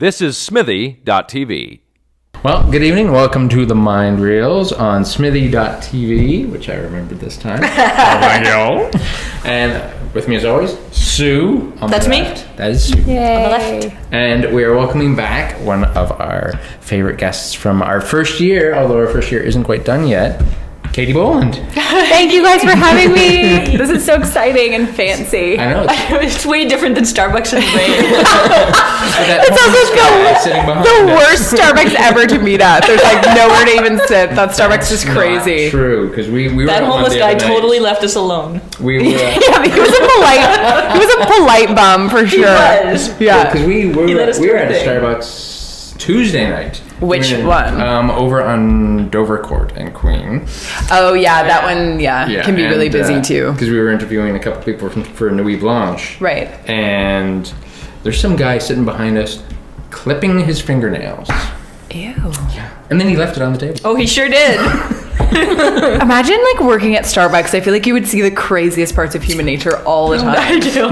This is Smithy.tv. Well, good evening. Welcome to the Mind Reels on Smithy.tv, which I remembered this time. And with me as always, Sue. That's me. That is Sue. Yay. On the left. And we are welcoming back one of our favorite guests from our first year, although our first year isn't quite done yet, Katie Boland. Thank you guys for having me. This is so exciting and fancy. I know. It's way different than Starbucks in the rain. It sounds like the worst Starbucks ever to meet at. There's like nowhere to even sit. That Starbucks is crazy. True, because we were that homeless guy totally left us alone. We were. Yeah, he was a polite bum for sure. He was. Yeah, because we were at a Starbucks Tuesday night. Which one? Over on Dover Court and Queen. Oh yeah, that one. Yeah, can be really busy too. Because we were interviewing a couple of people for Nuit Blanche. Right. And there's some guy sitting behind us, clipping his fingernails. Ew. Yeah. And then he left it on the table. Oh, he sure did. Imagine like working at Starbucks. I feel like you would see the craziest parts of human nature all the time. I do.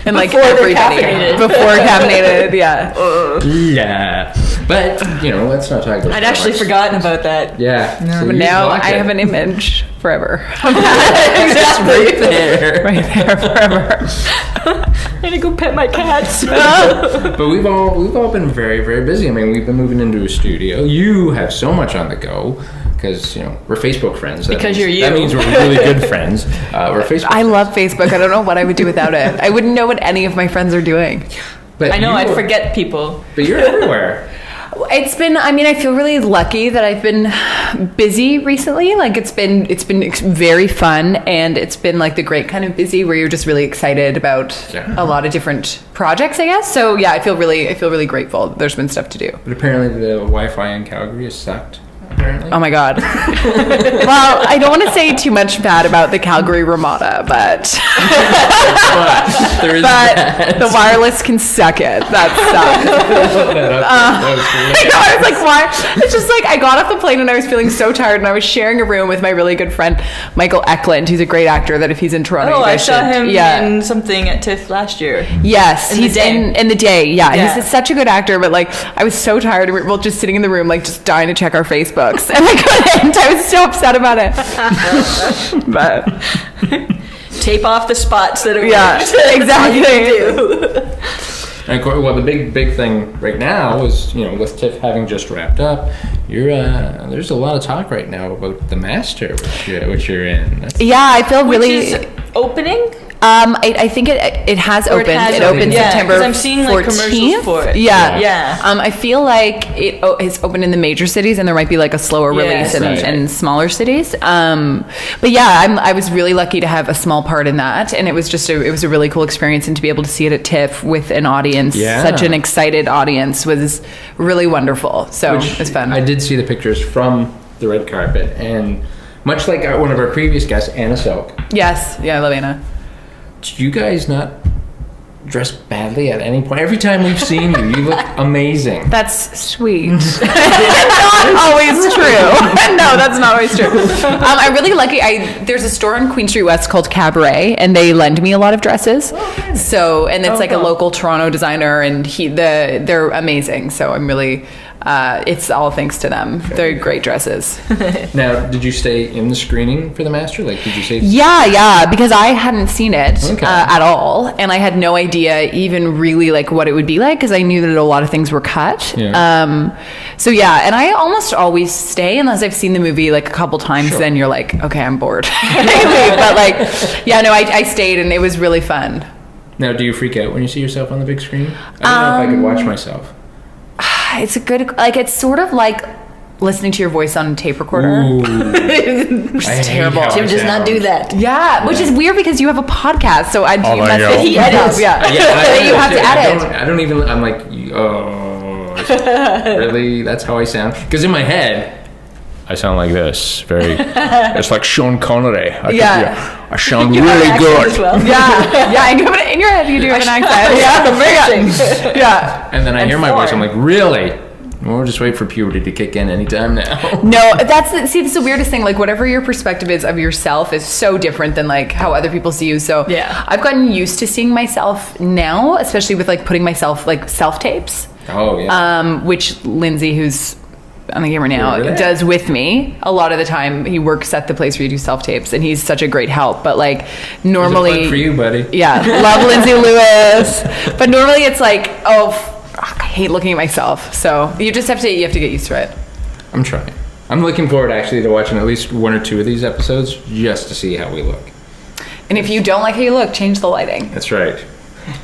And like Before everybody. Before caffeinated, yeah. Yeah. But, let's not talk about I'd actually forgotten about that. Yeah. No, so but now I have an image forever. Just right there. Right there forever. I need to go pet my cats. But we've all been very, very busy. I mean, we've been moving into a studio. You have so much on the go. Because, we're Facebook friends. You're you. That means we're really good friends. We're Facebook I love Facebook. I don't know what I would do without it. I wouldn't know what any of my friends are doing. But I know, I'd forget people. But you're everywhere. It's been, I feel really lucky that I've been busy recently. Like it's been very fun, and it's been like the great kind of busy where you're just really excited about a lot of different projects, I guess. So yeah, I feel really grateful that there's been stuff to do. But apparently the Wi-Fi in Calgary has sucked. Apparently. Oh my God. Well, I don't want to say too much bad about the Calgary Ramada, but the wireless can suck it. That sucks. I was like, why? It's just like I got off the plane and I was feeling so tired, and I was sharing a room with my really good friend Michael Eklund, who's a great actor. That if he's in Toronto, I saw him in something at TIFF last year. Yes, he's in the day. Yeah, he's such a good actor. But like, I was so tired, and we were both just sitting in the room, like just dying to check our Facebooks, and I couldn't. I was so upset about it. But tape off the spots that are exactly. And well, the big thing right now is with TIFF having just wrapped up, there's a lot of talk right now about the Master, which you're in. I feel really. Which is opening. I think it has opened. It opened September 14th. I'm seeing like commercials for it. Yeah. I feel like it is open in the major cities, and there might be like a slower release in smaller cities. But yeah, I was really lucky to have a small part in that, and it was a really cool experience, and to be able to see it at TIFF with an audience, such an excited audience, was really wonderful. So it was fun. I did see the pictures from the red carpet, and much like one of our previous guests, Anna Silk. Yes, I love Anna. Do you guys not dress badly at any point? Every time we've seen you, you look amazing. That's sweet. Not always true. No, that's not always true. I'm really lucky. There's a store on Queen Street West called Cabaret, and they lend me a lot of dresses. So, and it's a local Toronto designer, and they're amazing. So I'm really. It's all thanks to them. They're great dresses. Now, did you stay in the screening for the Master? Like, did you say? Yeah, because I hadn't seen it at all, and I had no idea even really like what it would be like, because I knew that a lot of things were cut. Yeah. And I almost always stay unless I've seen the movie like a couple times. Sure. Then you're like, okay, I'm bored. But like, I stayed, and it was really fun. Now, do you freak out when you see yourself on the big screen? I don't know if I could watch myself. It's it's sort of like listening to your voice on a tape recorder. Which is terrible. Tim does not do that. Yeah, which is weird because you have a podcast, so he edits. Yeah, you have to edit. I'm like, really? That's how I sound? Because in my head, I sound like this. It's like Sean Connery. I sound really good. Well. Yeah. In your head, you do have an accent. Yeah. And then I hear my voice. I'm like, really? We'll just wait for puberty to kick in anytime now. No, that's the weirdest thing. Like, whatever your perspective is of yourself is so different than like how other people see you. So I've gotten used to seeing myself now, especially with like putting myself like self tapes. Oh, yeah. Which Lindsay, who's on the camera now, Over there. does with me a lot of the time. He works at the place where you do self-tapes, and he's such a great help. But like normally, There's a plug for you, buddy. yeah, love Lindsay Lewis. But normally it's like, I hate looking at myself. So you have to get used to it. I'm trying. I'm looking forward actually to watching at least 1 or 2 of these episodes just to see how we look. And if you don't like how you look, change the lighting. That's right.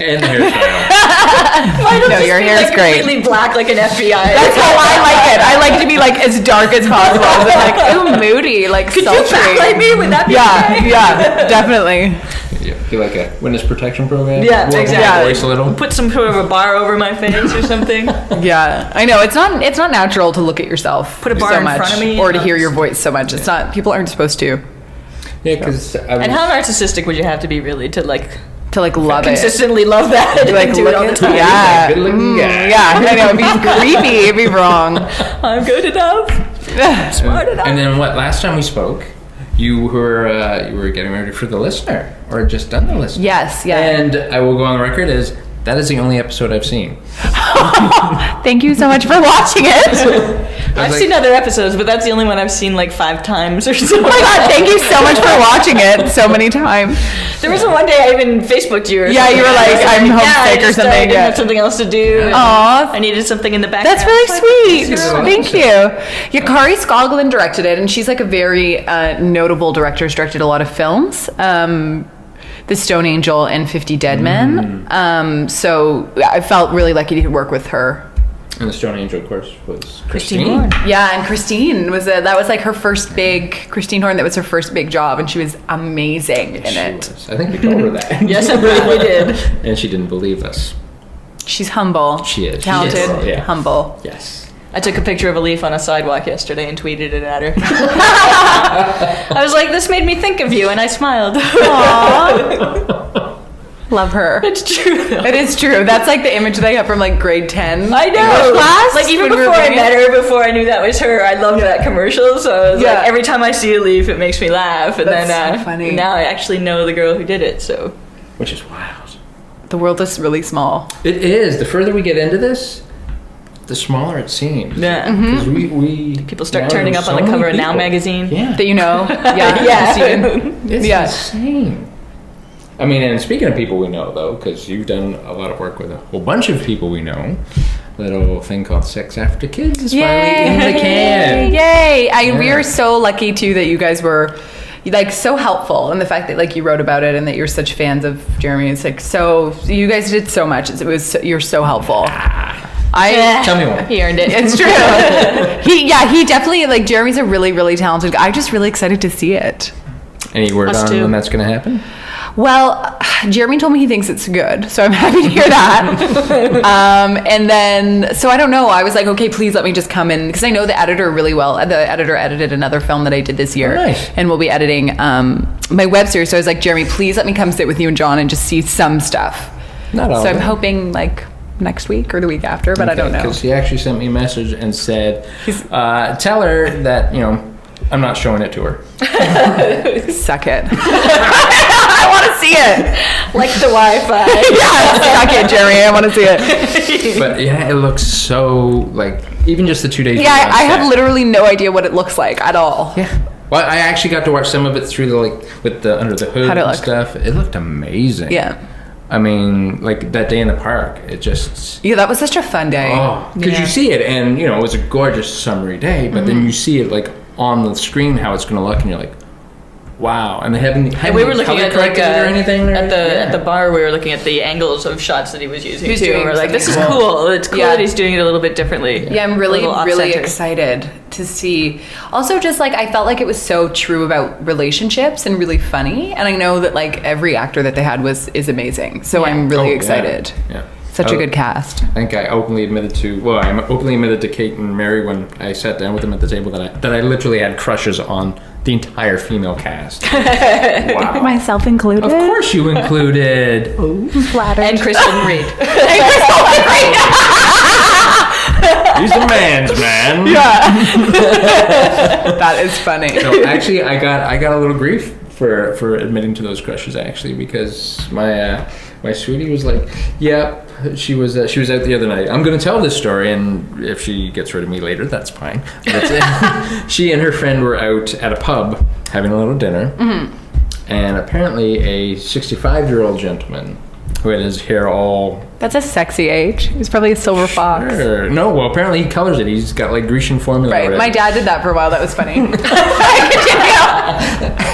And the hairstyle. No, your hair is great. Completely black like an FBI. That's how I like it. I like it to be like as dark as possible. And like, ooh, moody, like Could sultry. you backlight me? Would that be okay? Yeah, definitely. Yeah, feel like a witness protection program. Yeah, Warm exactly. my voice a little. Put some sort of a bar over my face or something. Yeah, I know it's not natural to look at yourself. Put a bar so in much, front of me or and to hear I'll your just- voice so much. It's not. People aren't supposed to Because And how narcissistic would you have to be really to like love consistently love that and Like do look it all the at time? yeah, good looking guy. yeah. I know it'd be creepy. It'd be wrong. I'm good enough. Smart enough. And then what? Last time we spoke, you were getting ready for the listener, or had just done the listener. Yes, yeah. And I will go on the record as that is the only episode I've seen. Thank you so much for watching it. I've like- seen other episodes, but that's the only one I've seen like 5 times or something. Oh my god! Thank you so much for watching it so many times. There was one day I even Facebooked you. Or Yeah, something. you were like, I was I'm I homesick or just, something, I didn't yeah. have something else to do. and Aw. I needed something in the background. That's really sweet. That's a Thank you. Yeah, Kari Skoglund directed it, and she's like a very notable director. She's directed a lot of films. The Stone Angel and 50 Dead Men. So I felt really lucky to work with her. And the Stone Angel, of course, was Christine Christine. Horn. Yeah, and Christine that was like her first big, Christine Horn, that was her first big job, and she was amazing in She it. was. I think we told her that. Yes, I believe we did. And she didn't believe us. She's humble. She is. Talented, She is. Yeah. humble. Yes. I took a picture of a leaf on a sidewalk yesterday and tweeted it at her. I was like, this made me think of you, and I smiled. Love her. It's true, though. It is true. That's like the image that I have from like grade 10. I know. English class. Like even when we were before I doing met it. her, before I knew that was her, I loved that commercial. So I was Yeah. like, every time I see a leaf, it makes me laugh. And That's then so funny. now I actually know the girl who did it. So Which is wild. The world is really small. It is. The further we get into this, the smaller it seems. yeah, Because we people start now turning there's up on so the cover many of Now people. magazine. Yeah. That you know. Yeah. Yeah. Christine. It's Yeah. insane. I mean, and speaking of people we know, though, because you've done a lot of work with a whole bunch of people we know, little thing called Sex After Kids is finally in the can. Yay! We Yeah. are so lucky too that you guys were like so helpful, and the fact that like you wrote about it and that you're such fans of Jeremy. It's like you guys did so much. You're so helpful. Tell me more. He earned it. It's true. He definitely like Jeremy's a really really talented guy. I'm just really excited to see it. Any word Us on too. when that's going to happen? Well, Jeremy told me he thinks it's good, so I'm happy to hear that. And then, so I don't know. I was like, okay, please let me just come in because I know the editor really well. The editor edited another film that I did this year, Oh, nice. and we'll be editing my web series. So I was like, Jeremy, please let me come sit with you and John and just see some stuff. Not all So of I'm it. hoping like next week or the week after, but I don't know. Because he actually sent me a message and said, tell her that, I'm not showing it to her. Suck it. I want to see it. Like the Wi-Fi. Yeah, suck it, Jeremy. I want to see it. But yeah, it looks so, like, even just the 2 days. Yeah, we were on I have set. literally no idea what it looks like at all. Yeah. Well, I actually got to watch some of it through with the under the hood How'd it and look? stuff. It looked amazing. Yeah. I mean, like that day in the park, it just Yeah, that was such a fun day. because Yeah. you see it and it was a gorgeous summery day, but then you see it like on the screen how it's going to look, and you're like, wow. And they haven't And we were looking color at like corrected it or anything at the bar. We were looking at the angles of shots that he was using He was too. doing And we're like, this is something cool. It's cool Yeah. that he's doing it a little bit differently. Yeah, I'm A really, little really off-center. excited to see. Also, just like I felt like it was so true about relationships and really funny. And I know that like every actor that they had is amazing. So Yeah. I'm really Oh, yeah. excited. Yeah. Such a good cast. I think I openly admitted to Kate and Mary when I sat down with them at the table that I literally had crushes on the entire female cast. Wow. Myself included. Of course you included. Flattered. And Kristen Reed. He's a man's man. That is funny. No, actually, I got a little grief for admitting to those crushes actually, because my my sweetie was like, "Yep." She was out the other night. I'm going to tell this story, and if she gets rid of me later, that's fine. But she and her friend were out at a pub having a little dinner, and apparently a 65-year-old gentleman who had his hair all... That's a sexy age. He's probably a silver fox. Sure. No, well, apparently he colors it. He's got like Grecian formula. Right. already. My dad did that for a while. That was funny.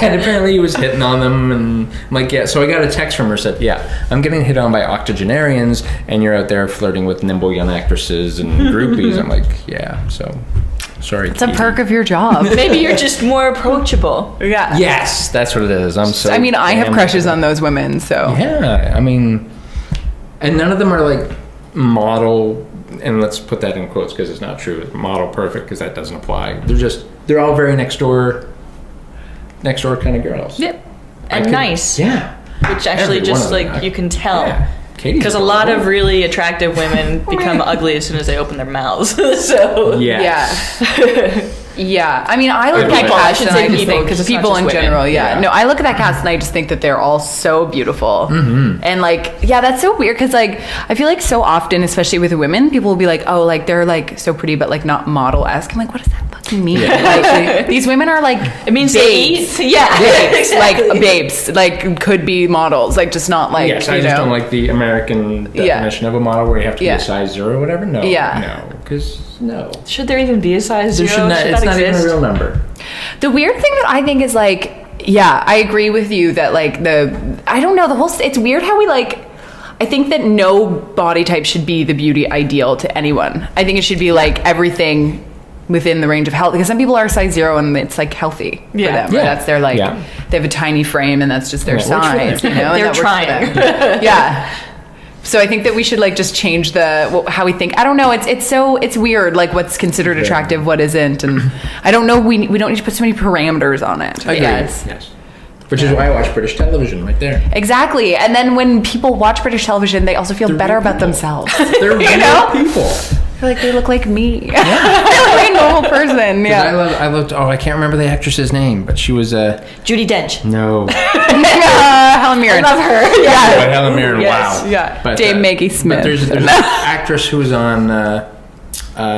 And apparently he was hitting on them, and I'm like, yeah. So I got a text from her said, yeah, I'm getting hit on by octogenarians, and you're out there flirting with nimble young actresses and groupies. I'm like, yeah. So sorry. It's a perk of your job. Maybe you're just more approachable. Yeah. Yes, that's what it is. I mean, I have crushes on those women, so. Yeah, I mean, and none of them are like model, and let's put that in quotes because it's not true. It's model perfect because that doesn't apply. They're all very next door kind of girls. Yep. And nice. Yeah. Which actually Every one just of them. like you can tell. Yeah. Katie's Because a lot of adorable. really attractive women become ugly as soon as they open their mouths. So Yes. Yeah. Yeah. I mean, I look at that People, I cast should and say I just people, think 'cause it's not people just in women. general. Yeah. Yeah. No, I look at that cast and I just think that they're all so beautiful. And like, yeah, that's so weird because like I feel like so often, especially with women, people will be like, oh, like they're like so pretty, but like not model-esque. I'm like, what does that fucking mean? Like these women are like it means babes. they eat. Yeah. Babes, like babes, like could be models, like just not like Yes, you I just know. don't like the American definition of a model where you have to Yeah. be a size 0 or whatever. No. Yeah. No. Because no. Should there even be a size There zero? should not, Should it's that not even a exist? real number. The weird thing that I think is like, yeah, I agree with you that like I don't know, it's weird how we like, I think that no body type should be the beauty ideal to anyone. I think it should be like everything within the range of health, because some people are size 0 and it's like healthy for Yeah. them. Yeah. That's their like, Yeah. they have a tiny frame and that's just their Yeah, it works for size, them. you know? and They're that works for trying. them. Yeah. So I think that we should like just change how we think. I don't know. It's weird. Like what's considered attractive, what isn't, and I don't know. We don't need to put so many parameters on it. I Agreed. guess. Yes. Which is why I watch British television right there. Exactly. And then when people watch British television, they also feel They're better real about people. themselves. They're real know? people. They're like they look like me. They look like a normal person. Yeah. I loved. Oh, I can't remember the actress's name, but she was Judy Dench. no. Helen Mirren. I love her. Yeah. But Helen Mirren. Yes. Wow. Yeah. But, Dame Maggie Smith. But there's an actress who was on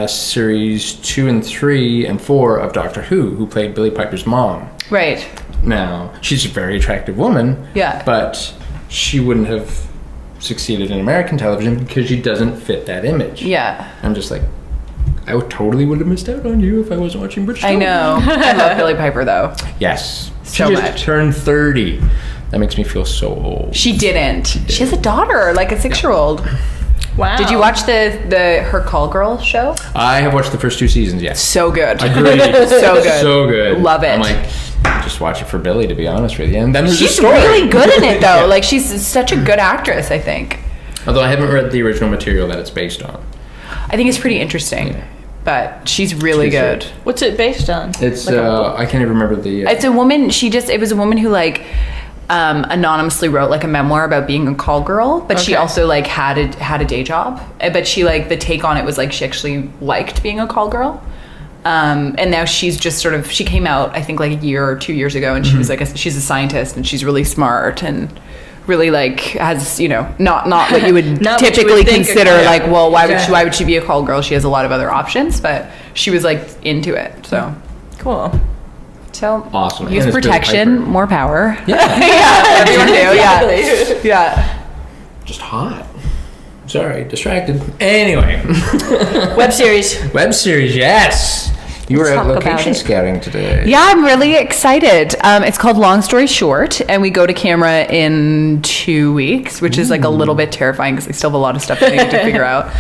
series 2 and 3 and 4 of Doctor Who played Billie Piper's mom. Right. Now she's a very attractive woman. Yeah. But she wouldn't have succeeded in American television because she doesn't fit that image. Yeah. I'm just like, I would have missed out on you if I wasn't watching British I television. know. I love Billie Piper though. Yes. So she just much. turned 30. That makes me feel so old. She didn't. She has a daughter, like a 6-year-old. Wow. Did you watch the Her Call Girl show? I have watched the first 2 seasons, yes. So good. Agreed. So good. So good. Love it. I'm like, just watch it for Billy, to be honest with you. And then there's a She's story. really good in it though. Yeah. Like she's such a good actress, I think. Although I haven't read the original material that it's based on. I think it's pretty interesting. Yeah. But she's really She's good. What's it based on? It's, Like a- I can't even remember the... It's a woman, it was a woman who like anonymously wrote like a memoir about being a call girl, but she Okay. also like had a day job. But she like, the take on it was like she actually liked being a call girl. And now she's just sort of, she came out I think like a year or 2 years ago, and she was like she's a scientist and she's really smart and really like has, you know, not what you would Not what you typically would think a consider call- like, well, why Yeah. would she be a call girl? She has a lot of other options, but she was like into it. So Awesome. use And it's Billie protection, Piper. more power. Yeah. Yeah, everyone do. Yeah. Exactly. Yeah. Just hot. Sorry, distracted. Anyway. Web series. Web series, yes. You were Let's out talk about location it. scouting today. Yeah, I'm really excited. It's called Long Story Short, and we go to camera in 2 weeks, which is like a little bit terrifying because I still have a lot of stuff that I need to figure out.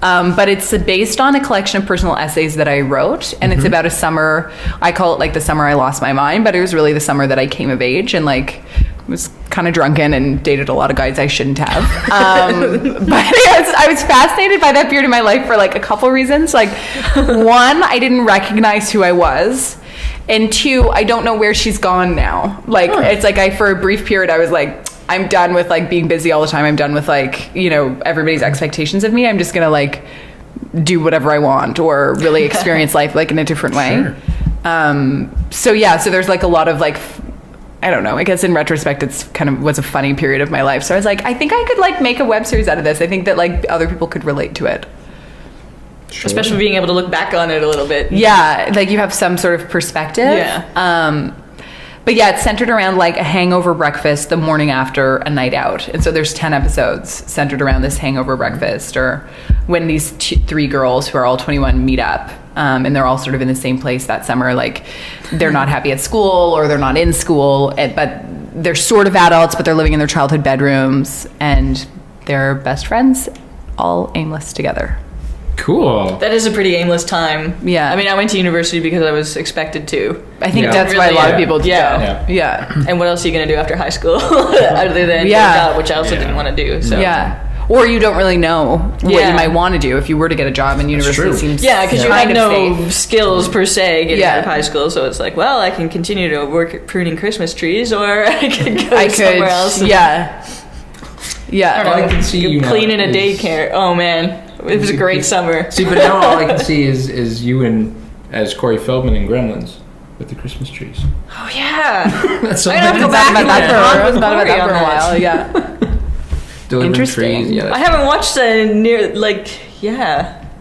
But it's based on a collection of personal essays that I wrote, and it's about a summer. I call it like the summer I lost my mind, but it was really the summer that I came of age and like was kind of drunken and dated a lot of guys I shouldn't have. But I was fascinated by that period of my life for like a couple reasons. Like, one, I didn't recognize who I was. And 2, I don't know where she's gone now. Like, it's like for a brief period, I was like, I'm done with like being busy all the time. I'm done with like, you know, everybody's expectations of me. I'm just going to like do whatever I want or really experience life like in a different way. Sure. So yeah, so there's like a lot of like I don't know. I guess in retrospect, it's kind of was a funny period of my life. So I was like, I think I could like make a web series out of this. I think that like other people could relate to it. Sure. Especially being able to look back on it a little bit. Yeah, like you have some sort of perspective. Yeah. But yeah, it's centered around like a hangover breakfast the morning after a night out. And so there's 10 episodes centered around this hangover breakfast, or when these 3 girls who are all 21 meet up, and they're all sort of in the same place that summer. Like they're not happy at school, or they're not in school, but they're sort of adults, but they're living in their childhood bedrooms, and they're best friends, all aimless together. Cool. That is a pretty aimless time. Yeah. I mean, I went to university because I was expected to. I think Yeah. that's why a lot of people do. Yeah. Yeah. And what else are you going to do after high school? Other than get a job, which I also didn't want to do. So. Yeah. Or you don't really know what you might want to do if you were to get a job in university. true. Seems Yeah, because you kind had of no safe. skills per se getting out of Yeah. high school. So it's like, well, I can continue to work at pruning Christmas trees, or I could go somewhere else. And, Yeah. Yeah. All I can see you now cleaning a is- daycare. Oh man, it was a great summer. See, but now all I can see is you and as Corey Feldman in Gremlins with the Christmas trees. Oh yeah. That's I have to go I back thought and about that for, talk I with was thought about Corey that for on a that. while. Yeah. Delivering Interesting. trees. Yeah, I that's- haven't watched that near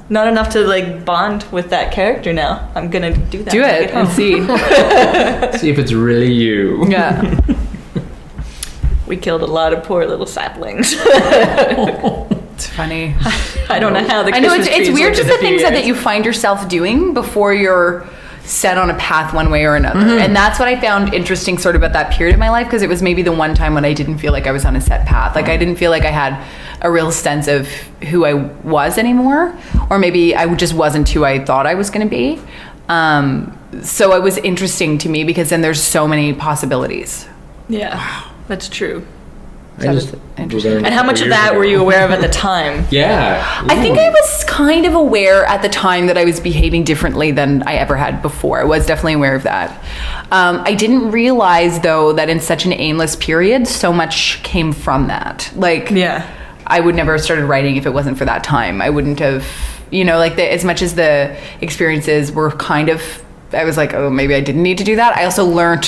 not enough to like bond with that character now. I'm gonna do that. Do when I it get and home. see. see if it's really you. Yeah. We killed a lot of poor little saplings. It's funny. I don't know how the I know Christmas it's trees weird looked just in the a few things that years. you find yourself doing before you're set on a path one way or another. And that's what I found interesting sort of at that period of my life, because it was maybe the one time when I didn't feel like I was on a set path. Like I didn't feel like I had a real sense of who I was anymore, or maybe I just wasn't who I thought I was going to be. So it was interesting to me because then there's so many possibilities. Yeah, that's true. I That just was interesting. learned And how much of years that ago. were you aware of at the time? Yeah. I think I was kind of aware at the time that I was behaving differently than I ever had before. I was definitely aware of that. I didn't realize, though, that in such an aimless period, so much came from that. Like, Yeah. I would never have started writing if it wasn't for that time. I wouldn't have, like, as much as the experiences were kind of, I was like, oh, maybe I didn't need to do that. I also learned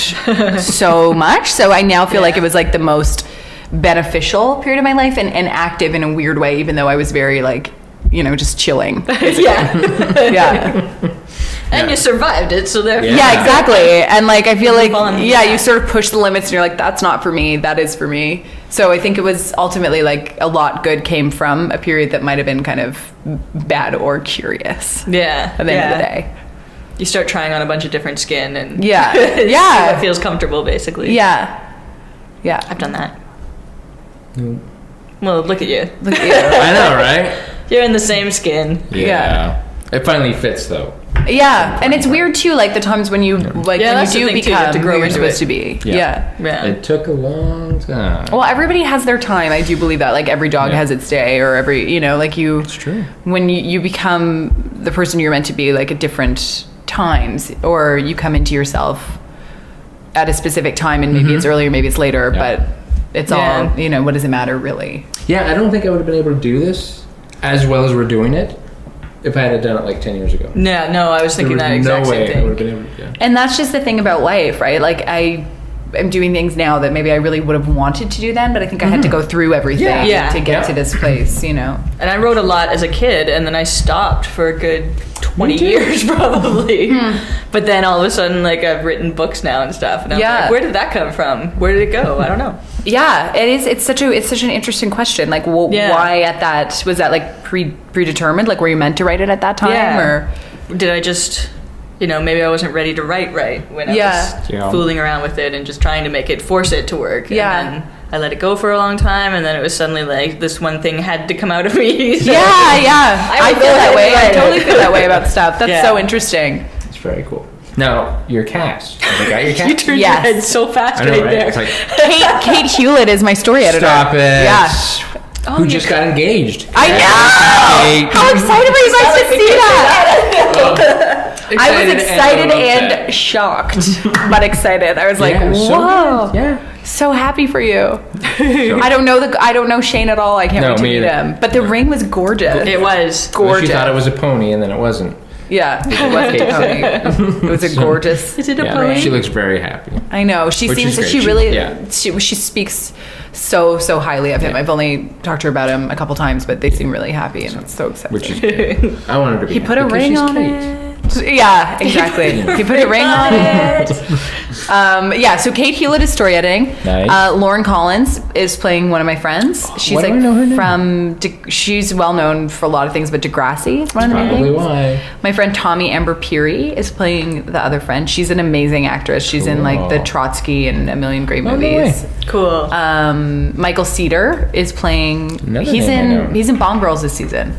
so much. So I now feel like it was like the most beneficial period of my life and active in a weird way, even though I was very like, just chilling. Yeah. Yeah. And you survived it, so therefore. Yeah, exactly. And like, I feel like, Move on. you sort of push the limits and you're like, that's not for me. That is for me. So I think it was ultimately like a lot good came from a period that might have been kind of bad or curious Yeah. at the end of the day. You start trying on a bunch of different skin and Yeah. see Yeah. what feels comfortable, basically. Yeah. Yeah. I've done that. Well, look at you. Look at you. I know, right? You're in the same skin. Yeah. It finally fits, though. Yeah, and it's weird too, like the times when you like Yeah, when that's the you do thing, too. You become have to grow who you're into supposed it. to be. Yeah. Yeah. It took a long time. Well, everybody has their time. I do believe that. Like every dog Yeah. has its day, or every like you. It's true. When you become the person you're meant to be, like at different times, or you come into yourself at a specific time, and maybe it's earlier, maybe it's later, Yeah. but it's all what does it matter really? Yeah, I don't think I would have been able to do this as well as we're doing it if I had done it like 10 years ago. Yeah, no, I was thinking that exact no same way I would have thing. been able to. Yeah. And that's just the thing about life, right? Like I am doing things now that maybe I really would have wanted to do then, but I think I had to go through everything Yeah. to get Yeah. to this place, And I wrote a lot as a kid, and then I stopped for a good 20 too. years probably. But then all of a sudden, like, I've written books now and stuff, and I'm Yeah. like, where did that come from? Where did it go? I don't know. Yeah, it is. It's such an interesting question. Like, Yeah. why at that was that like predetermined? Like, were you meant to write it at that time, Yeah. or Did I just, maybe I wasn't ready to write when I Yeah. was Yeah. fooling around with it and just trying to force it to work. Yeah. And then I let it go for a long time, and then it was suddenly like this one thing had to come out of me. So- yeah. I would feel go that way. I ahead and write totally it. feel that way about stuff. That's Yeah. so interesting. It's very cool. Now, your cast. Have I got your You cast? turned Yes. your head so fast I know, right right? there. It's like, Kate Hewlett is my story editor. stop it. Yeah. Who just got engaged? I know. How excited were you guys to see that? I was excited and shocked, but excited. I was like, Yeah, so whoa. good. Yeah. So happy for you. I don't know Shane at all. I can't No, wait to me meet either. him. But the ring was gorgeous. It was. Well, gorgeous. she thought it was a pony, and then it wasn't. Yeah, it wasn't a pony. It was a gorgeous. Is it a Yeah, pony? she looks very happy. I know. She Which seems is that great. she really. Yeah. She speaks so highly of him. Yeah. I've only talked to her about him a couple times, but they seem really happy, and it's so exciting. Which is good. I wanted to be He put a because ring she's on Kate. it. Yeah, exactly. He put a ring on it. Yeah, so Kate Hewlett is story editing. Nice. Lauren Collins is playing one of my friends. She's Why do like I know her name? she's well known for a lot of things, but Degrassi is one of the main Probably things. why. My friend Tommy Amber Peary is playing the other friend. She's an amazing actress. She's in like the Cool. Trotsky and a million great Oh, no movies. way. Cool. Michael Cedar is playing. Another He's name I know. he's in Bomb Girls this season.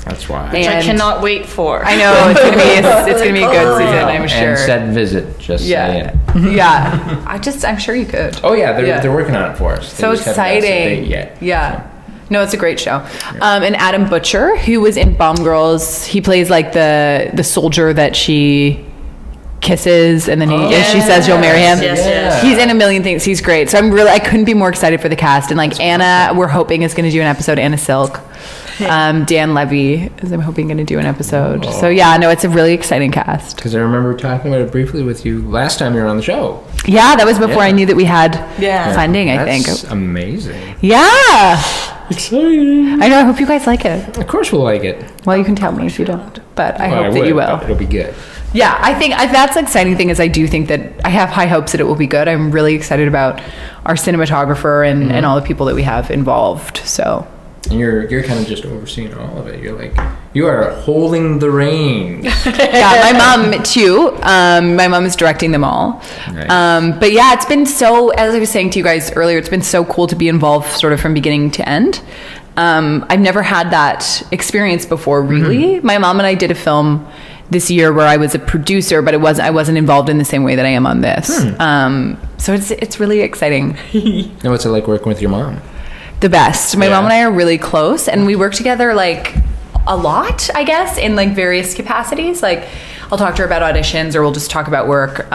That's why. Which I and- cannot wait for. I know it's gonna be a good season. I'm sure. And said visit, just Yeah, saying. yeah. I'm sure you could. Oh yeah, they're, Yeah. they're working on it for us. They So just haven't announced a exciting. date yet. Yeah. No, it's a great show. And Adam Butcher, who was in Bomb Girls, he plays like the soldier that she kisses, and then she says you'll marry him. Yes, yes. He's in a million things. He's great. So I couldn't be more excited for the cast. And like Anna, we're hoping is going to do an episode. Anna Silk. Dan Levy is, I'm hoping, going to do an episode. So yeah, no, it's a really exciting cast. Because I remember talking about it briefly with you last time you were on the show. Yeah, that was before Yeah. I knew that we had Yeah. funding, I That's think. amazing. Yeah. Exciting. I know. I hope you guys like it. Of course we'll like it. Well, you can tell me if you don't, but I Well, hope that would, you will. but it'll be good. Yeah, I think that's the exciting thing is I do think that I have high hopes that it will be good. I'm really excited about our cinematographer and all the people that we have involved. So And you're kind of just overseeing all of it. You're like, you are holding the reins. yeah, my mom too. My mom is directing them all. Nice. But yeah, it's been so, as I was saying to you guys earlier, it's been so cool to be involved sort of from beginning to end. I've never had that experience before, really. My mom and I did a film this year where I was a producer, but I wasn't involved in the same way that I am on this. So it's really exciting. Now, what's it like working with your mom? The best. My Yeah. mom and I are really close, and we work together like a lot, I guess, in like various capacities. Like I'll talk to her about auditions, or we'll just talk about work.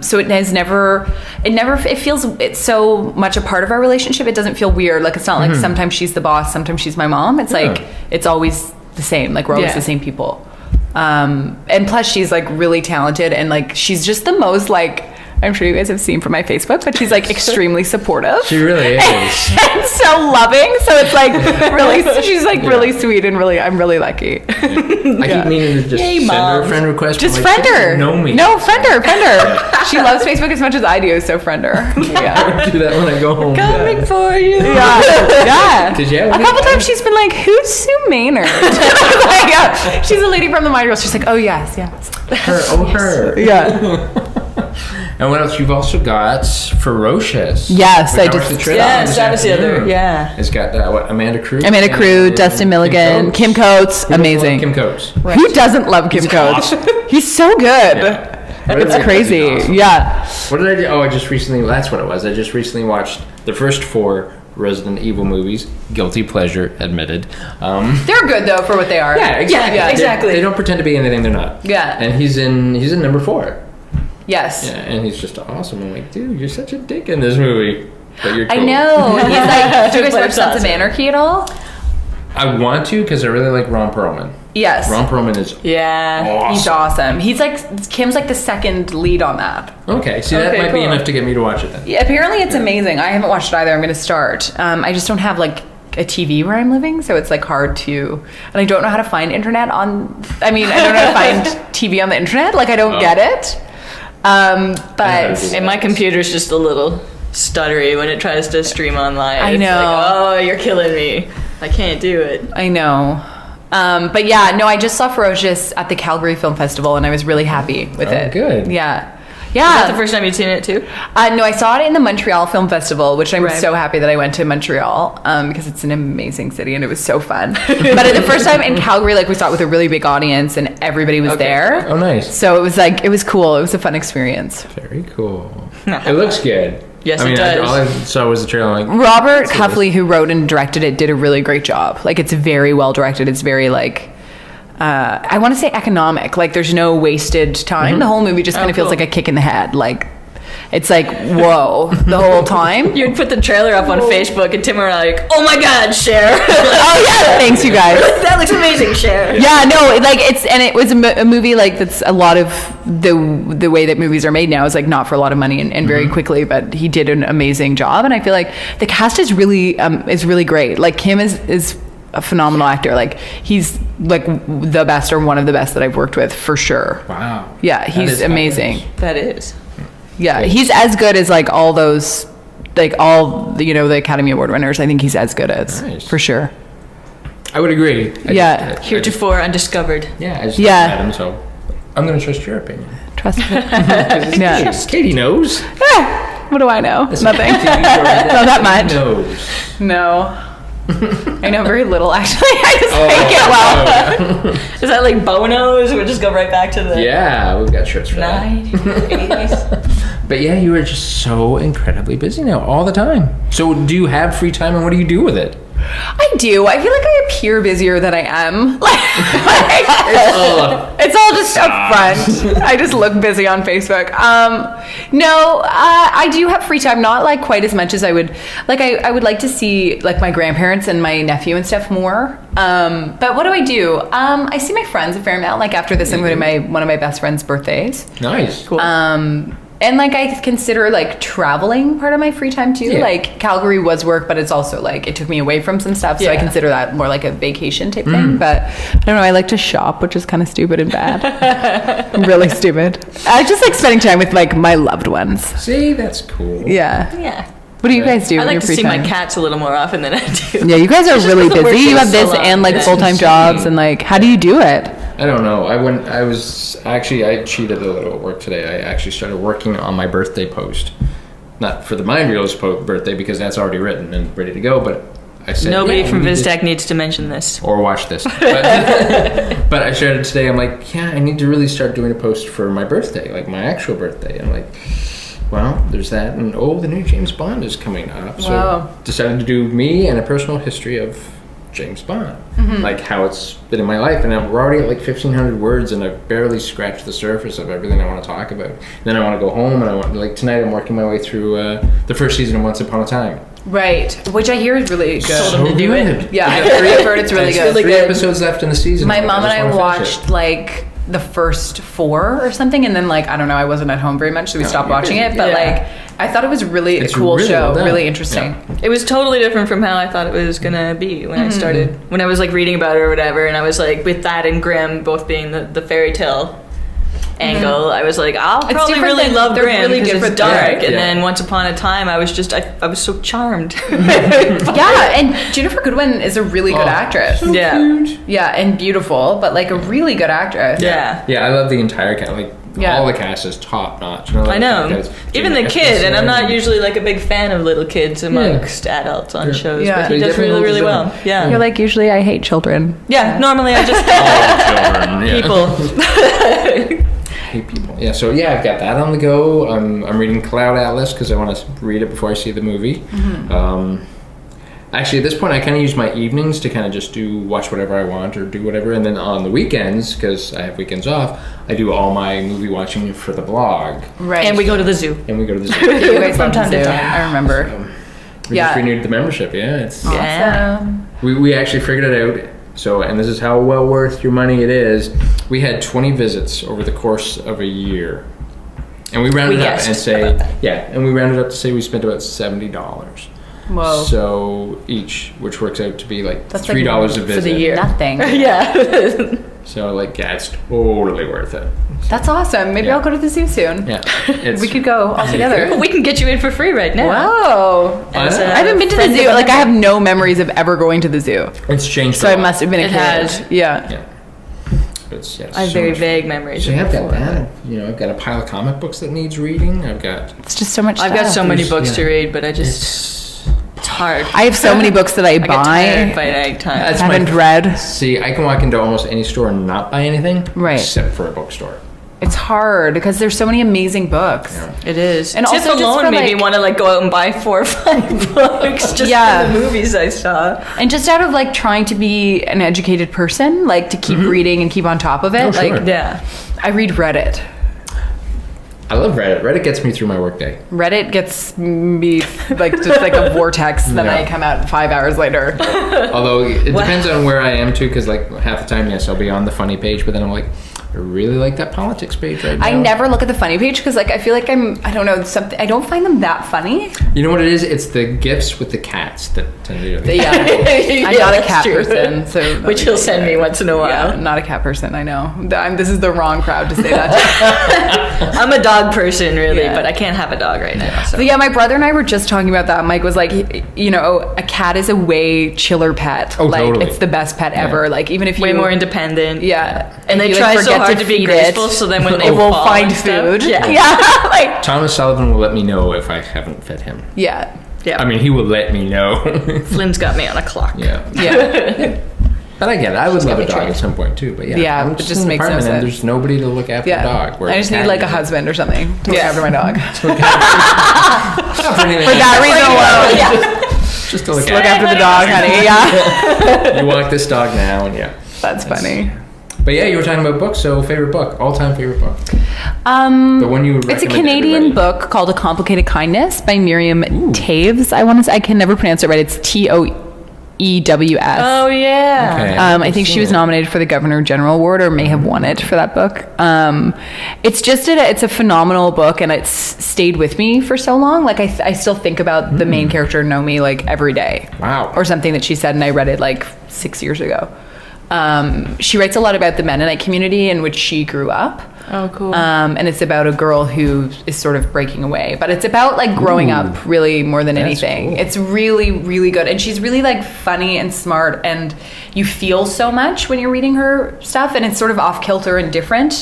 So it feels, it's so much a part of our relationship. It doesn't feel weird. Like it's not like sometimes she's the boss, sometimes she's my mom. It's like it's always the same. Like we're always the same people. And plus she's like really talented, and like she's just the most like, I'm sure you guys have seen from my Facebook, but she's like extremely supportive. She really is. And so loving. So it's like really, she's like really sweet, and really, I'm really lucky. I keep meaning to just Yay, send her a Mom. friend request. Just but, friend she doesn't her. Know me. No, friend her. She loves Facebook as much as I do, so friend her. Yeah. I do that when I go home. Coming for you. Yeah. Did you have A any- couple times she's been like, "Who's Sue Maynard?" Like, yeah. She's a lady from the Mind Girls. She's like, "Oh yes, yes." Her, her. Yeah. And what else? You've also got Ferocious. Yes, Which I watched just- the trailer Yes, this that was the other. afternoon. Yeah. It's got what? Amanda Crew. Amanda Crew, Dustin Milligan, Kim Coates, Who doesn't love amazing. Kim Coates. Who doesn't love Kim Coates? He's so good. What It's did I- crazy. Awesome. Yeah. What did I do? Oh, I just recently. That's what it was. I just recently watched the first 4 Resident Evil movies. Guilty pleasure, admitted. They're good though for what they are. Yeah, exactly. Yeah, exactly. They don't pretend to be anything they're not. Yeah. And he's in number 4. Yes. Yeah, and he's just awesome. I'm like, dude, you're such a dick in this movie. But you're cool. I know. He's like, do you guys But watch it's Sons of awesome. Anarchy at all? I want to because I really like Ron Perlman. Yes. Ron Perlman is Yeah. awesome. He's awesome. He's like, Kim's like the second lead on that. Okay, see, that Okay, might be cool. enough to get me to watch it then. Yeah, apparently it's amazing. I haven't watched it either. I'm going to start. I just don't have like a TV where I'm living, so it's like hard to, and I don't know how to find internet on, I don't know how to find TV on the internet. Like I don't get it. But do And my computer's just a little stuttery when it tries to stream online. I It's know. Like, oh, you're killing me. I can't do it. I know. But yeah, no, I just saw Ferocious at the Calgary Film Festival, and I was really happy with it. Good. Yeah. Is that the Yeah. first time you'd seen it too? No, I saw it in the Montreal Film Festival, which I'm Right. so happy that I went to Montreal because it's an amazing city and it was so fun. But the first time in Calgary, like we saw it with a really big audience and everybody was there. Oh, nice. So it was like, it was cool. It was a fun experience. Very cool. It looks good. Yes, I mean, it does. all I saw was the trailer. Like, Robert Cuffley, who wrote and directed it, did a really great job. Like it's very well directed. It's very like, I want to say economic. Like there's no wasted time. The whole movie just kind of feels cool. like a kick in the head. Like it's like, whoa, the whole time. You'd put the trailer up on Facebook, and Tim and I were like, "Oh my God, Cher! Oh yeah, thanks you guys. That looks amazing, Cher." Yeah, no, like it was a movie like that's a lot of the way that movies are made now is like not for a lot of money and very quickly, but he did an amazing job, and I feel like the cast is really great. Like Kim is a phenomenal actor. Like he's like the best or one of the best that I've worked with for sure. Wow. Yeah, That he's is amazing. That is. Yeah, he's as good as like all those, like all the Academy Award winners. I think he's as good as Nice. for sure. I would agree. Yeah. Heretofore undiscovered. I just Yeah. met him, so I'm going to trust your opinion. Trust me. Yeah. Katie knows. What do I know? Nothing. TV show right Not that much. Knows. No. I know very little actually. I just Oh. fake it well. Is that like Bono's? We'll just go right back to the Yeah, we've got shirts for that. 90s. But yeah, you are just so incredibly busy now, all the time. So do you have free time, and what do you do with it? I do. I feel like I appear busier than I am. Oh, It's all just up front. I just look busy on Facebook. No, I do have free time, not like quite as much as I would. Like I would like to see like my grandparents and my nephew and stuff more. But what do? I see my friends a fair amount. Like after this, I'm going to one of my best friend's birthdays. nice. Cool. And like I consider like traveling part of my free time too. Yeah. Like Calgary was work, but it's also like it took me away from some stuff, so I Yeah. consider that more like a vacation type thing. But I don't know. I like to shop, which is kind of stupid and bad. Really stupid. I just like spending time with like my loved ones. See, that's cool. Yeah. Yeah. What do you guys do? I in like your to free see time? my cats a little more often than I do. Yeah, you guys are It's just really with the busy. You work have is this so long. and like Yeah. full-time jobs, and like how do you do it? I don't know. I cheated a little at work today. I actually started working on my birthday post. Not for the Mind Reels birthday because that's already written and ready to go, but I said Nobody yeah, from we need VizTech needs to mention this. or watch this. But, but I started today. I'm like, yeah, I need to really start doing a post for my birthday, like my actual birthday. I'm like, well, there's that, and the new James Bond is coming up. So Wow. decided to do me and a personal history of James Bond, like how it's been in my life, and we're already at like 1,500 words, and I've barely scratched the surface of everything I want to talk about. Then I want to go home, and like tonight I'm working my way through the first season of Once Upon a Time. Right, which I hear is really good. Told them to do it. Yeah, I've heard it's really good. Three episodes left in the season. My Like, mom and just I wanna finish watched it. like the first 4 or something, and then like I don't know, I wasn't at home very much, so we stopped you're watching busy. it. But Yeah. like I thought it was really It's a cool really show, well done. really interesting. It was totally different from how I thought it was gonna be when I started. When I was like reading about it or whatever, and I was like with that and Grimm both being the fairy tale angle, I was like, I'll It's probably different really than- love they're Grimm really because it's different dark. than- And Yeah. then Once Upon a Time, I was just I was so charmed. Yeah, and Jennifer Goodwin is a really good Oh, actress. so Yeah. cute. Yeah, and beautiful, but like a really good actress. Yeah. Yeah, I love the entire cast. Like Yeah. all the cast is top notch. You I know. guys- Even the Jamie kid, and I'm not Epstein. usually like a big fan of little kids amongst adults on Yeah. shows, Yeah. but he They does definitely really, hold really his well. own. Yeah. You're like, usually I hate children. Yeah, normally I just All children. Yeah. people. Hate people. Yeah, so yeah, I've got that on the go. I'm reading Cloud Atlas because I want to read it before I see the movie. Actually, at this point, I kind of use my evenings to kind of just watch whatever I want or do whatever, and then on the weekends, because I have weekends off, I do all my movie watching for the blog, Right. And we go to the zoo. and we go to the zoo. you guys from love time the to zoo. time. I remember. We Yeah. just renewed the membership. Yeah, it's Yeah. Awesome. we actually figured it out. So, and this is how well worth your money it is. We had 20 visits over the course of a year. And we rounded up guessed and say, about that. yeah, and we rounded up to say we spent about $70. Whoa. So each, which works out to be like That's $3 like a visit. for the year. Nothing. Yeah. So like, yeah, it's totally worth it. That's awesome. Maybe Yeah. I'll go to the zoo soon. Yeah, it's, We could go all together. We can get you in for free right now. Wow. As I a I haven't been to the friend zoo. of Like the I have no memories of ever going to the zoo. It's changed. So a I lot. must have been a It kid. has. Yeah. Yeah, but it's, yeah, I have so very much vague fun. memories. So of yeah, I've got before. that. You know, I've got a pile of comic books that needs reading. I've got It's just so much I've got stuff. so many There's- books to yeah. read, but it's hard. I have so many books that I I get tired buy. by nighttime. That's Haven't my- read. See, I can walk into almost any store and not buy anything, Right. except for a bookstore. It's hard because there's so many amazing books. Yeah. It is. And Tip also just alone for, made me like- want to like go out and buy 4 or 5 books just Yeah. for the movies I saw. And just out of like trying to be an educated person, like to keep reading and keep on top of it. Oh, sure. Like Yeah. I read Reddit. I love Reddit. Reddit gets me through my workday. Reddit gets me like just like a vortex. Then I come out 5 hours later. Although it depends on where I am too, because like half the time, yes, I'll be on the funny page, but then I'm like, I really like that politics page right now. I never look at the funny page because like I feel like I don't know, something. I don't find them that funny. You know what it is? It's the gifs with the cats that tend to do it. Yeah, I'm not a cat person, so which he'll send me once in a while. Yeah, not a cat person. I know. This is the wrong crowd to say that. I'm a dog person, really, but I can't have a dog right now. So. But yeah, my brother and I were just talking about that. Mike was like, you know, a cat is a way chiller pet. Oh, like totally. it's the best pet ever. Like even if you way more independent. Yeah, and they you, try like, so hard to be feed graceful, so then when they it will fall find and stuff- food. Yeah. Yeah, like Thomas Sullivan will let me know if I haven't fed him. yeah. Yeah. I mean, he will let me know. Flynn's got me on a clock. Yeah. Yeah. But I get it. I would love a me dog trained. at some point too. But yeah, Yeah, I'm it just just in an makes no apartment and sense. there's nobody to look after Yeah. the dog. I just need like a husband or something to look after my dog. Not for For that reason alone. Yeah. Just to look Look after the dog, honey. Yeah. You walk this dog now, and yeah. That's funny. But yeah, you were talking about books. So favorite book, all-time favorite book. The one you would It's a recommend to Canadian everybody. book called A Complicated Kindness by Miriam Taves. I can never pronounce it right. It's Toews. Oh yeah. Okay. I think she was nominated for the Governor General Award or may have won it for that book. It's just it's a phenomenal book and it's stayed with me for so long. Like I still think about the main character Nomi like every day. Wow. Or something that she said, and I read it like 6 years ago. She writes a lot about the Mennonite community in which she grew up. Oh, cool. And it's about a girl who is sort of breaking away, but it's about like growing up really more than That's anything. cool. It's really, really good. And she's really like funny and smart, and you feel so much when you're reading her stuff, and it's sort of off kilter and different.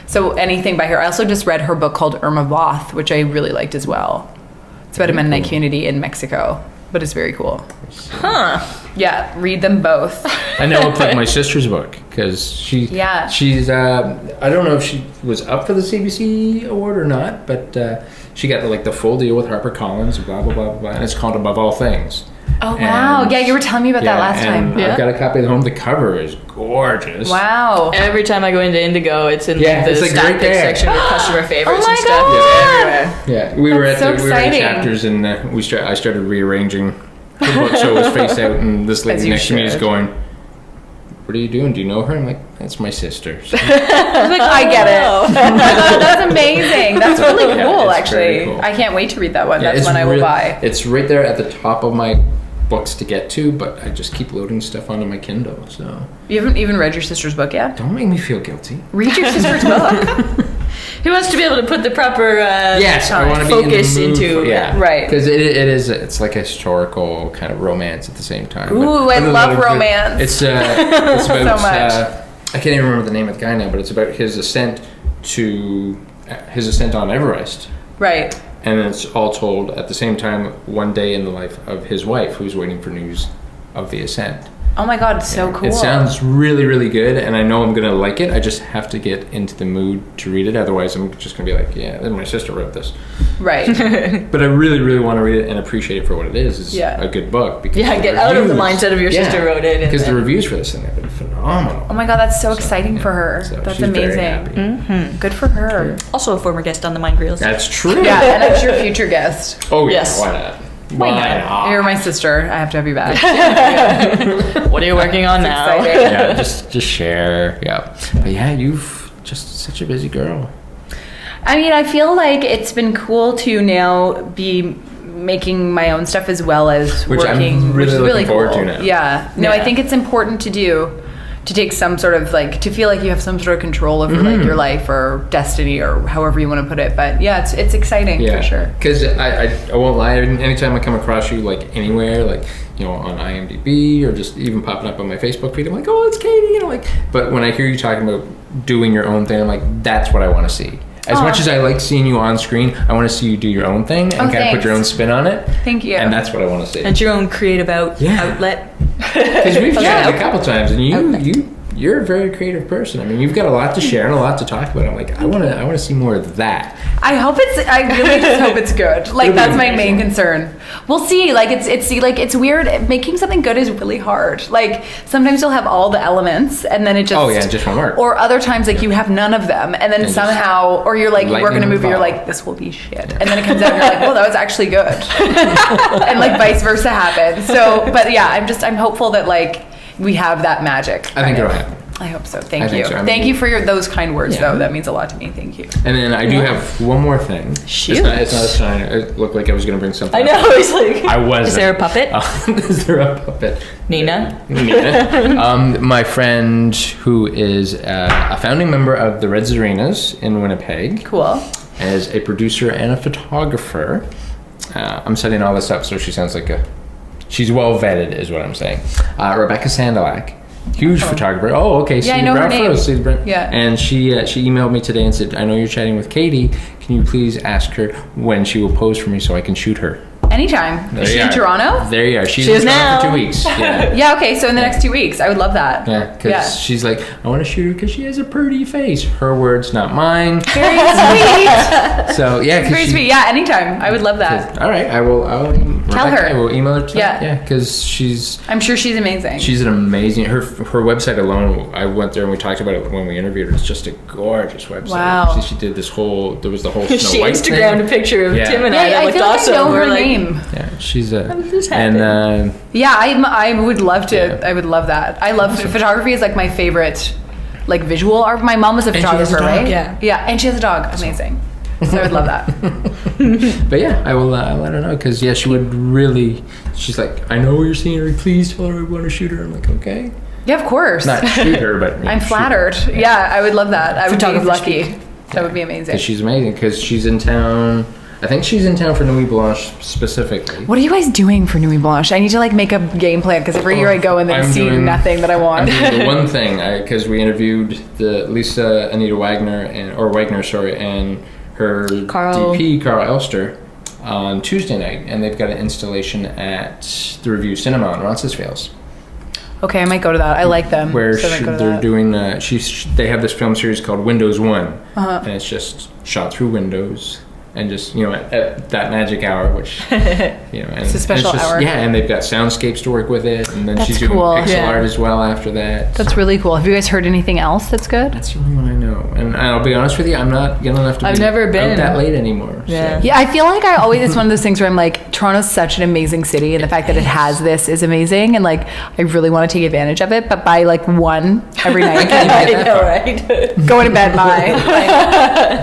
So anything by her. I also just read her book called Irma Voth, which I really liked as well. It's about a Mennonite community in Mexico, but it's very cool. Huh. Yeah, read them both. I know it's like my sister's book because she's I don't know if she was up for the CBC award or not, but she got like the full deal with HarperCollins and blah blah blah blah, and it's called Above All Things. Oh wow! And- Yeah, you were telling me about that last and time. Yeah. I've got a copy at home. The cover is gorgeous. Wow. Every time I go into Indigo, it's in Yeah, the it's, like, stat right pick there. section with customer favorites my and stuff. God. It's everywhere. Yeah, we were at That's so we were at exciting. chapters and I started rearranging the book so it was face out, and this As lady you next to me is should. going, "What are you doing? Do you know her?" I'm like, "That's my sister." So, I get it. That's amazing. That's really Yeah, cool, it's very actually. cool. I can't wait to read that one. yeah, That's it's one I will buy. It's right there at the top of my books to get to, but I just keep loading stuff onto my Kindle. So You haven't even read your sister's book yet? don't make me feel guilty. Read your sister's book. He wants to be able to put the proper Yes, I want to be focus in the mood into for, yeah, Right. because it's like a historical kind of romance at the same time. Ooh, I love romance. It's about So much. I can't even remember the name of the guy now, but it's about his ascent on Everest, Right. and it's all told at the same time, one day in the life of his wife, who's waiting for news of the ascent. Oh my god, so cool. It sounds really, really good, and I know I'm gonna like it. I just have to get into the mood to read it. Otherwise, I'm just gonna be like, "Yeah, then my sister wrote this." Right. But I really, really want to read it and appreciate it for what it is. It's Yeah. a good book. Because Yeah, the get out of the reviews- mindset of your sister wrote it and Because the then- reviews for this thing have been phenomenal. Oh my god, that's so exciting for her. So That's she's very amazing. happy. Good for her. Also a former guest on the Mind Reels. That's true. Yeah, and I'm your future guest. Oh yeah. Yes. Why not? Why not? You're my sister. I have to have you back. What are you working on now? exciting. Yeah, just share. Yeah. But yeah, you've just such a busy girl. I mean, I feel like it's been cool to now be making my own stuff as well as Which I'm working, really which is looking really forward cool. to now. Yeah. No, I Yeah. think it's important to do, to take some sort of like, to feel like you have some sort of control over Mm-hmm. like your life or destiny or however you want to put it. But yeah, it's exciting Yeah, for sure. Because I won't lie. Anytime I come across you, like anywhere, like on IMDb or just even popping up on my Facebook feed, I'm like, oh, it's Katie. Like, but when I hear you talking about doing your own thing, I'm like, that's what I want to see. As much as I like seeing you on screen, I want to see you do your own thing and kind of put your own spin on it. Thank you. And that's what I want to see. And your own creative Yeah. outlet. Because we've chatted a couple times, and you you're a very creative person. I mean, you've got a lot to share and a lot to talk about. I'm like, I want to see more of that. I really just hope it's good. Like, that's my main concern. We'll see. Like, it's weird. Making something good is really hard. Like, sometimes you'll have all the elements and then it just won't work. Or other times, like, you have none of them and then somehow, or you're like, you work in a movie, you're like, this will be shit. And then it comes out and you're like, well, that was actually good. And like vice versa happens. So, but yeah, I'm hopeful that like we have that magic. I think it'll happen. I hope so. Thank you. So. I mean, thank you for those kind words, though. That means a lot to me. Thank you. And then I do have one more thing. Shoot. It's not a sign. It looked like I was going to bring something. I know. It's like. I wasn't. Is there a puppet? Is there a puppet? Nina. My friend, who is a founding member of the Red Zarenas in Winnipeg. Cool. As a producer and a photographer. I'm setting all this up so she sounds like she's well vetted, is what I'm saying. Rebecca Sandalak. Huge photographer. Oh, okay. Yeah, I know her name. Yeah. And she emailed me today and said, I know you're chatting with Katie. Can you please ask her when she will pose for me so I can shoot her? Anytime. Is she in Toronto? There you are. She's in Toronto now. for 2 weeks. Yeah. Yeah, okay. So in the next 2 weeks, I would love that. Yeah, because she's like, I want to shoot her because she has a pretty face. Her words, not mine. Very sweet. So, yeah. Very sweet. Yeah, anytime. I would love that. All right. Tell her. I will email her tonight. Yeah. Because I'm sure she's amazing. She's an amazing. Her website alone. I went there and we talked about it when we interviewed her. It's just a gorgeous website. Wow. She did this whole. There was the whole. She Instagrammed a picture of Tim and I looked feel like awesome. I know her name. Yeah, she's a. I'm just happy. And yeah, I would love to. Yeah. I would love that. I love photography. Is like my favorite, like visual art. My mom was a photographer, right? Yeah, and she has a dog. Amazing. So I would love that. But yeah, I will. I'll let her know because she would really. She's like, I know you're seeing her. Please tell her I want to shoot her. I'm like, okay. Yeah, of course. Not shoot her, but I'm flattered. Yeah, I would love that. I would be lucky. Speak. That would be amazing. Because she's amazing. Because she's in town. I think she's in town for Nuit Blanche specifically. What are you guys doing for Nuit Blanche? I need to like make a game plan because every year I go and then see nothing that I want. I'm doing the one thing because we interviewed the Lisa Anita Wagner and her DP Carl Elster on Tuesday night, and they've got an installation at the Review Cinema on Roncesvalles. Okay, I might go to that. I like them. Where so they're doing they have this film series called Windows One, and it's just shot through windows. And just, at that magic hour, which, and it's a special hour. Yeah, and they've got soundscapes to work with it. And then That's she's doing cool. pixel art as well after that. That's really cool. Have you guys heard anything else that's good? That's the only one I know. And I'll be honest with you, I'm not young enough to I've never been out that late anymore. Yeah. So. Yeah, I feel like it's one of those things where I'm like, Toronto's such an amazing city, and the fact that it has this is amazing, and like, I really want to take advantage of it, but by like 1 every night. I know, right? Going to bed by.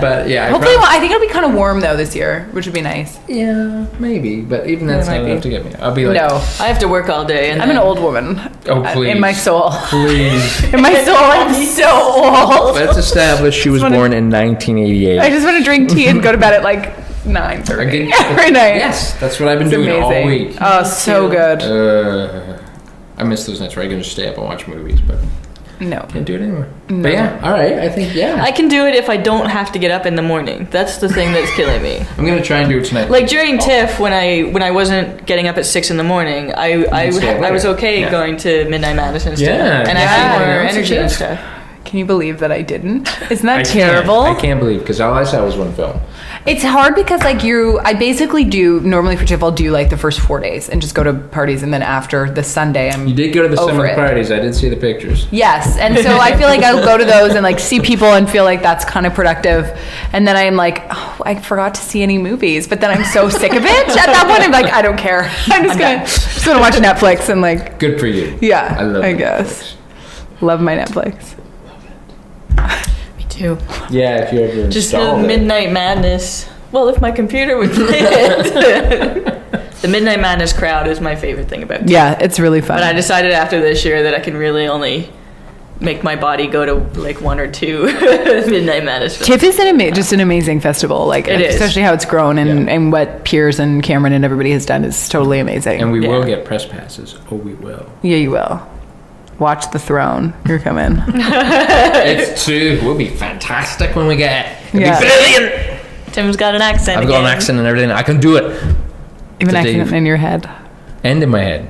But yeah. Hopefully, I think it'll be kind of warm though this year, which would be nice. Yeah, maybe. But even that's not enough to get me. I'll be like, no. I have to work all day. And I'm an old woman. Oh, please. In my soul. Please. In my soul, I'm so old. Let's establish she was born in 1988. I just want to drink tea and go to bed at like 9:30 every night. Yes, that's what I've been doing all week. Oh, so good. I miss those nights where I can just stay up and watch movies, but no, can't do it anymore. No. But yeah, all right. I think I can do it if I don't have to get up in the morning. That's the thing that's killing me. I'm gonna try and do it tonight. Like during TIFF, when I wasn't getting up at 6 in the morning, I was okay going to Midnight Madness instead. Yeah, and I had more energy and stuff. Can you believe that I didn't? Isn't that terrible? I can't believe because all I saw was one film. It's hard because I basically do normally for TIFF I'll do like the first 4 days and just go to parties, and then after the Sunday You did go to the summer it. parties. I did see the pictures. Yes, and so I feel like I'll go to those and like see people and feel like that's kind of productive, and then I'm like, oh, I forgot to see any movies, but then I'm so sick of it. At that point, I'm like, I don't care. I'm just gonna watch Netflix and like. Good for you. Yeah, I love. I guess. Love my Netflix. Me too. Yeah, if you ever just the Midnight Madness. Well, if my computer would play it. The Midnight Madness crowd is my favorite thing about it. Yeah, it's really fun. But I decided after this year that I can really only make my body go to like 1 or 2 Midnight Madness films. TIFF is just an amazing festival. Like it is. Especially how it's grown and what Piers and Cameron and everybody has done is totally amazing. And we will get press passes. Oh, we will. Yeah, you will. Watch The Throne. You're coming. It's true. We'll be fantastic when we get it. It'll be brilliant. Tim's got an accent. I've got an accent and everything. I can do it. Even an accent in your head. And in my head.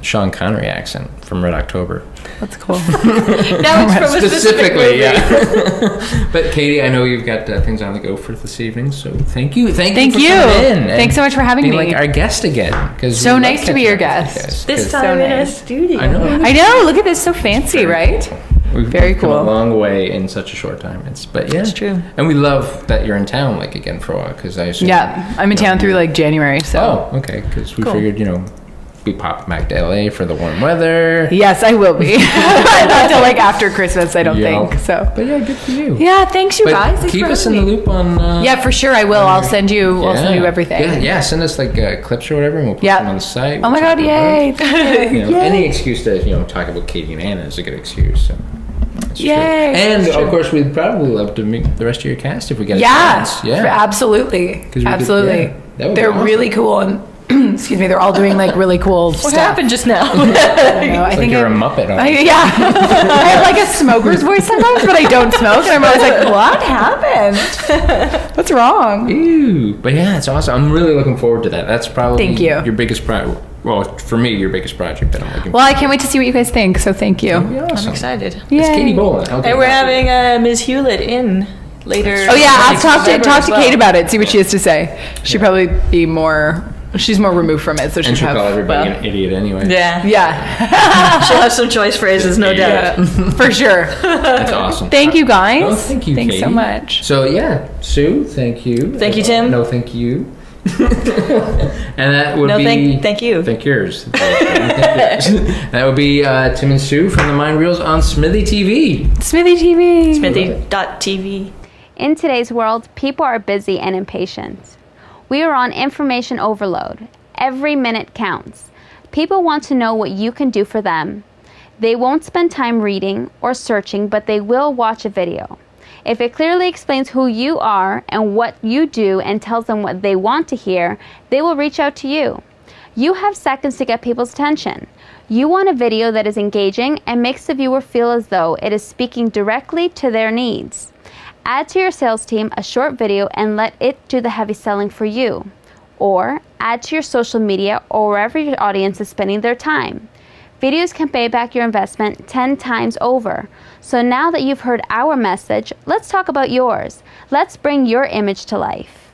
Sean Connery accent from Red October. That's cool. Now it's from a specific Specifically, movie. yeah. But Katie, I know you've got things on the go for this evening, so thank you. Thank you for you. coming in. and Thanks so much for having being me. like our guest again. So we nice love to be catching your up with guest. you guys, This 'cause time in a nice. studio. I know. I know. Look at this. So fancy, Very right? cool. We've Very come cool. a long way in such a short time. But yeah, It's true. And we love that you're in town like again for a while because I assume. Yeah, I'm in town through like January, so. Oh, okay. Because we Cool. figured we pop back to LA for the warm weather. Yes, I will be. Not until like after Christmas, I don't Yeah. think. So. But yeah, good for you. Yeah, thanks you But guys. Thanks keep for us in having the me. loop on. Yeah, for sure I will. I'll send you. I'll send you everything. Yeah. Send us like clips or whatever, and we'll put Yeah. them on the site. Oh my We'll God! talk about it. Yay! Any excuse to talk about Katie and Anna is a good excuse. So. That's true. Yay, And that's of true. course, we'd probably love to meet the rest of your cast if we get a Yeah, chance. Yeah. absolutely, 'Cause we could- absolutely. yeah, that would be They're awesome. really cool, and excuse me, they're all doing like really cool What stuff. happened just now? I don't know, I It's like think you're a I'm- Muppet. Yeah, I have like a smoker's voice sometimes, but I don't smoke, and I'm always like, "What happened? What's wrong?" Ew. But yeah, it's awesome. I'm really looking forward to that. That's probably Thank you. your biggest project. Well, for me, your biggest project that I'm looking Well, I can't wait to see what you guys think. So thank you. for. Awesome. I'm excited. It's Yay. Katie Boland. How can And we're I help you? having Ms. Hewlett in later. Oh yeah, I'll next talk to December as well. Kate about it. See what she has to say. She'd probably be more. She's more removed from it, so And she'd she'll have. call everybody well. an idiot anyway. Yeah. Yeah, She'll have some choice phrases, no doubt. yeah, for sure. That's awesome. Thank you guys. Oh, thank you, Thanks Katie. so much. So yeah, Sue, thank you. Thank you, Tim. No, thank you. And that would No, be thank you. Thank yours. That would be Tim and Sue from the Mind Reels on Smithy TV. Smithy TV. Smithy.tv. In today's world, people are busy and impatient. We are on information overload. Every minute counts. People want to know what you can do for them. They won't spend time reading or searching, but they will watch a video. If it clearly explains who you are and what you do and tells them what they want to hear, they will reach out to you. You have seconds to get people's attention. You want a video that is engaging and makes the viewer feel as though it is speaking directly to their needs. Add to your sales team a short video and let it do the heavy selling for you. Or add to your social media or wherever your audience is spending their time. Videos can pay back your investment 10 times over. So now that you've heard our message, let's talk about yours. Let's bring your image to life.